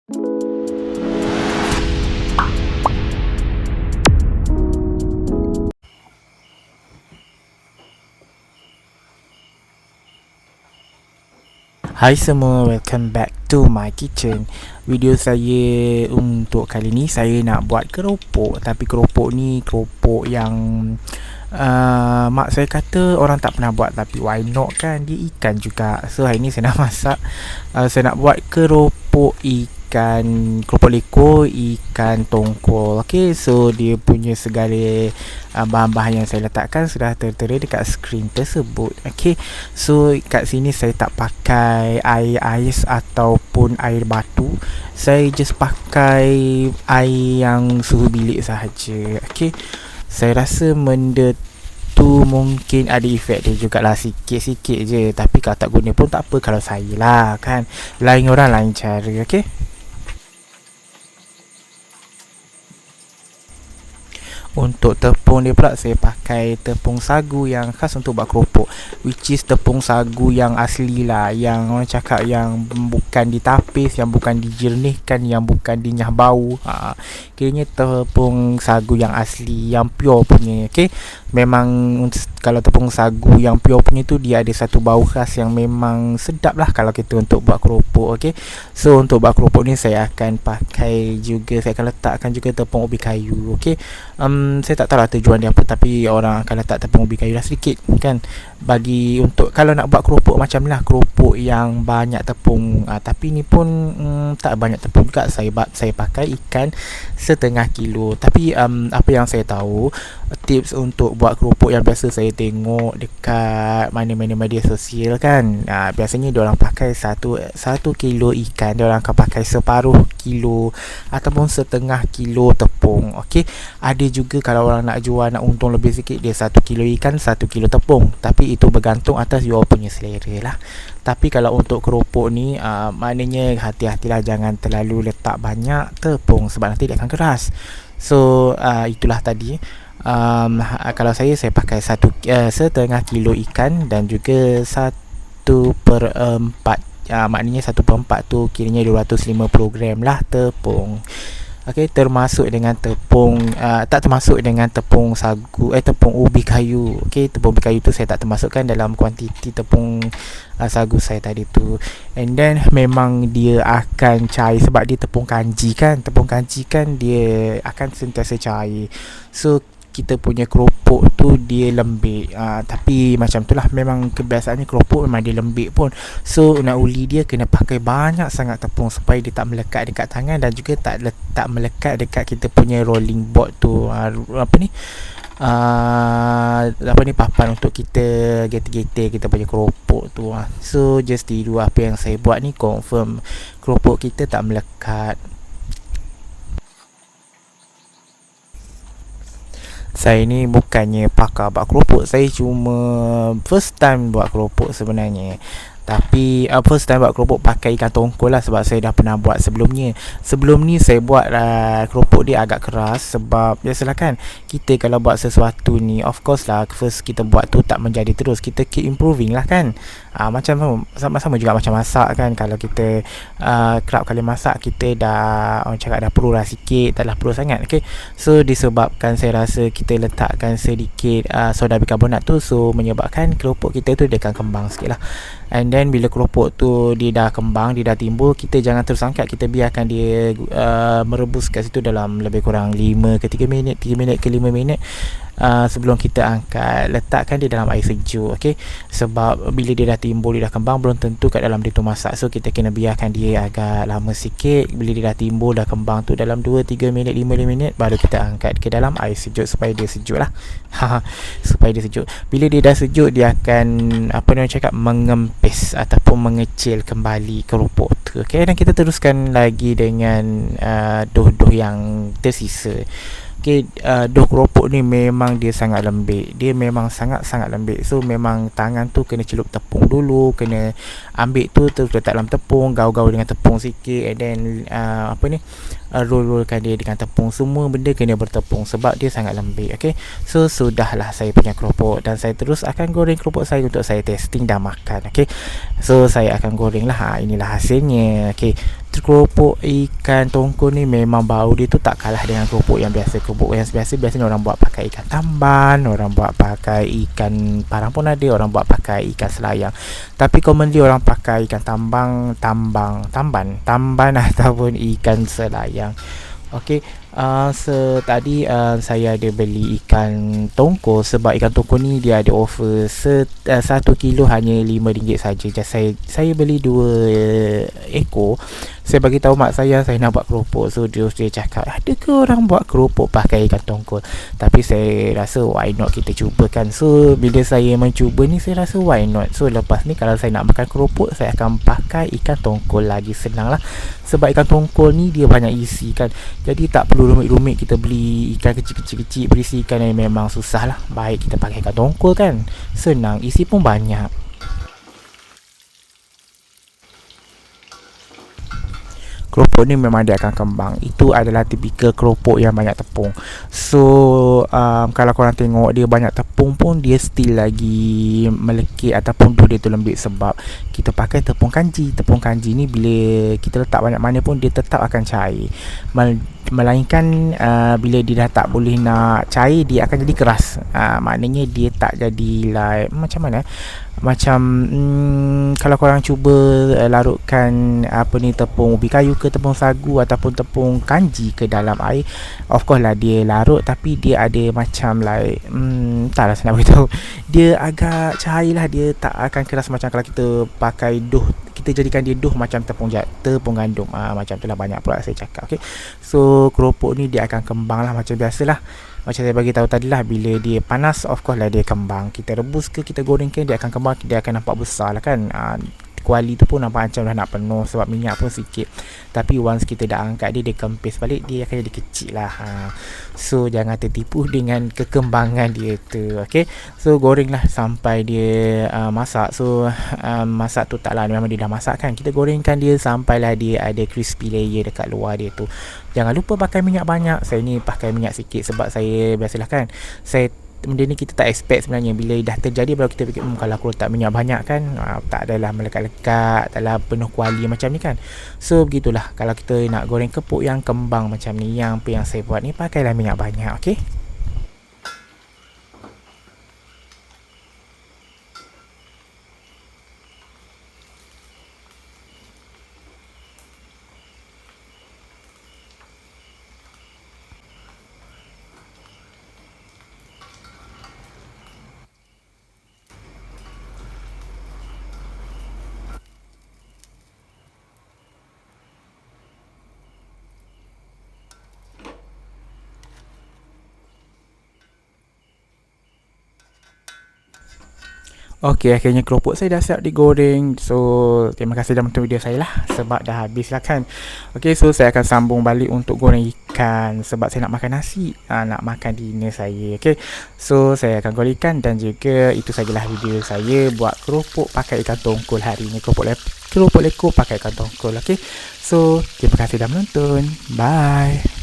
Hai semua, welcome back to my kitchen. Video saya untuk kali ni saya nak buat keropok. Tapi keropok ni keropok yang mak saya kata orang tak pernah buat, tapi why not kan, dia ikan juga. So hari ni saya nak masak, saya nak buat keropok keropok leko ikan tongkol. Okay, so dia punya segala bahan-bahan yang saya letakkan sudah tertera dekat skrin tersebut. Okay, so kat sini saya tak pakai air ais ataupun air batu. Saya just pakai air yang suhu bilik sahaja. Okay, saya rasa benda tu mungkin ada efek dia jugalah, sikit-sikit je. Tapi kalau tak guna pun tak apa kalau saya lah kan. Lain orang lain cara. Okay, untuk tepung dia pula saya pakai tepung sagu yang khas untuk buat keropok, which is tepung sagu yang asli lah, yang orang cakap yang bukan ditapis, yang bukan dijernihkan, yang bukan dinyah bau. Kiranya tepung sagu yang asli, yang pure punya. Okay, memang kalau tepung sagu yang pure punya tu dia ada satu bau khas yang memang sedap lah kalau kita untuk buat keropok. Okay, so untuk buat keropok ni saya akan pakai juga, saya akan letakkan juga tepung ubi kayu. Okay, saya tak tahu lah tujuan dia apa, tapi orang akan letak tepung ubi kayu lah sedikit kan, bagi untuk kalau nak buat keropok macam ni lah, keropok yang banyak tepung. Tapi ni pun tak banyak tepung juga. Saya pakai ikan setengah kilo. Tapi apa yang saya tahu, tips untuk buat keropok yang biasa saya tengok dekat mana-mana media sosial kan, biasanya diorang pakai 1 kilo ikan, diorang akan pakai separuh kilo ataupun setengah kilo tepung. Okey, ada juga kalau orang nak jual, nak untung lebih sikit, dia 1 kilo ikan 1 kilo tepung. Tapi itu bergantung atas you punya selera lah. Tapi kalau untuk keropok ni maknanya hati-hatilah, jangan terlalu letak banyak tepung sebab nanti dia akan keras. So itulah tadi. Kalau saya pakai setengah kilo ikan dan juga 1/4, maknanya 1/4 tu kiranya 250 gram lah tepung. Okay, termasuk dengan tepung tak termasuk dengan tepung sagu, tepung ubi kayu. Okay, tepung ubi kayu tu saya tak termasukkan dalam kuantiti tepung sagu saya tadi tu. And then memang dia akan cair sebab dia tepung kanji kan. Tepung kanji kan dia akan sentiasa cair. So kita punya keropok tu dia lembik. Tapi macam tu lah, memang kebiasaannya keropok memang dia lembik pun. So nak uli dia kena pakai banyak sangat tepung supaya dia tak melekat dekat tangan dan juga tak melekat dekat kita punya rolling board tu. Papan untuk kita getir-getir kita punya keropok tu. So just tiru apa yang saya buat ni, confirm keropok kita tak melekat. Saya ni bukannya pakar buat keropok, saya cuma first time buat keropok sebenarnya. Tapi first time buat keropok pakai ikan tongkol lah, sebab saya dah pernah buat sebelumnya. Sebelum ni saya buat keropok dia agak keras, sebab biasalah kan, kita kalau buat sesuatu ni, of course lah, first kita buat tu tak menjadi terus, kita keep improving lah kan. Macam sama-sama juga macam masak kan. Kalau kita kerap kali masak, kita dah orang cakap dah perlu lah sikit, taklah perlu sangat. Okay, so disebabkan saya rasa kita letakkan sedikit soda bikarbonat tu, so menyebabkan keropok kita tu dia akan kembang sikit lah. And then bila keropok tu dia dah kembang, dia dah timbul, kita jangan terus angkat, kita biarkan dia merebus kat situ dalam lebih kurang 3 minit ke 5 minit sebelum kita angkat. Letakkan dia dalam air sejuk. Okay, sebab bila dia dah timbul, dia dah kembang, belum tentu kat dalam dia tu masak. So kita kena biarkan dia agak lama sikit. Bila dia dah timbul, dah kembang tu, dalam 2-3 minit, 5 minit, baru kita angkat ke dalam air sejuk supaya dia sejuk lah. Supaya dia sejuk. Bila dia dah sejuk, dia akan mengempis ataupun mengecil kembali keropok tu. Okay, dan kita teruskan lagi dengan doh-doh yang tersisa. Okay, doh keropok ni memang dia sangat lembik. Dia memang sangat-sangat lembik. So memang tangan tu kena celup tepung dulu, kena ambil tu terus letak dalam tepung, gaul-gaul dengan tepung sikit, and then roll-rollkan dia dengan tepung. Semua benda kena bertepung sebab dia sangat lembik. Okay, so sudahlah saya punya keropok, dan saya terus akan goreng keropok saya untuk saya testing dan makan. Okay, so saya akan goreng lah. Inilah hasilnya. Okay, keropok ikan tongkol ni memang bau dia tu tak kalah dengan keropok yang biasa. Keropok yang biasa biasanya orang buat pakai ikan tamban, orang buat pakai ikan parang pun ada, orang buat pakai ikan selayang. Tapi commonly orang pakai ikan tamban ataupun ikan selayang. Okey, tadi saya ada beli ikan tongkol sebab ikan tongkol ni dia ada offer 1 kilo hanya RM5 saja. Jadi saya beli 2 ekor. Saya bagi tahu mak saya nak buat keropok. So dia cakap, "Ada ke orang buat keropok pakai ikan tongkol?" Tapi saya rasa why not kita cuba kan. So bila saya mencuba ni saya rasa why not. So lepas ni kalau saya nak makan keropok, saya akan pakai ikan tongkol. Lagi senang lah sebab ikan tongkol ni dia banyak isi kan. Jadi tak perlu rumit-rumit kita beli ikan kecil-kecil berisi ikan yang memang susah lah. Baik kita pakai ikan tongkol kan, senang, isi pun banyak. Keropok ni memang dia akan kembang. Itu adalah tipikal keropok yang banyak tepung. So kalau korang tengok dia banyak tepung pun dia still lagi melekit ataupun dia tu lembik sebab kita pakai tepung kanji. Tepung kanji ni bila kita letak banyak mana pun dia tetap akan cair. Melainkan bila dia dah tak boleh nak cair, dia akan jadi keras. Maknanya dia tak jadi like macam mana, macam kalau korang cuba larutkan tepung ubi kayu ke tepung sagu ataupun tepung kanji ke dalam air, of course lah dia larut tapi dia ada macam like tak lah saya nak beritahu, dia agak cair lah, dia tak akan keras macam kalau kita pakai dough. Kita jadikan dia dough macam tepung gandum. Macam tu lah, banyak pula saya cakap. Okay, so keropok ni dia akan kembang lah macam biasalah. Macam saya bagi tahu tadi lah, bila dia panas of course lah dia kembang. Kita rebus ke kita goreng ke dia akan kembang, dia akan nampak besar lah kan. Kuali tu pun nampak macam dah nak penuh sebab minyak pun sikit. Tapi once kita dah angkat dia kempis balik, dia akan jadi kecil lah. So jangan tertipu dengan kekembangan dia tu. Okay, so goreng lah sampai dia masak. So masak tu taklah memang dia dah masak kan, kita gorengkan dia sampailah dia ada crispy layer dekat luar dia tu. Jangan lupa pakai minyak banyak. Saya ni pakai minyak sikit sebab saya biasalah kan, benda ni kita tak expect sebenarnya. Bila dah terjadi baru kita fikir kalau aku letak minyak banyak kan tak adalah melekat-lekat, taklah penuh kuali macam ni kan. So begitulah kalau kita nak goreng kepok yang kembang macam ni, yang saya buat ni, pakailah minyak banyak. Okay, Okey, akhirnya keropok saya dah siap digoreng. So, terima kasih dah menonton video saya lah sebab dah habis lah kan. Okey, so saya akan sambung balik untuk goreng ikan sebab saya nak makan nasi, nak makan dinner saya. Okey, so saya akan goreng ikan dan juga itu sajalah video saya buat keropok pakai ikan tongkol hari ini. Keropok lekor pakai ikan tongkol. Okey, so terima kasih dah menonton. Bye.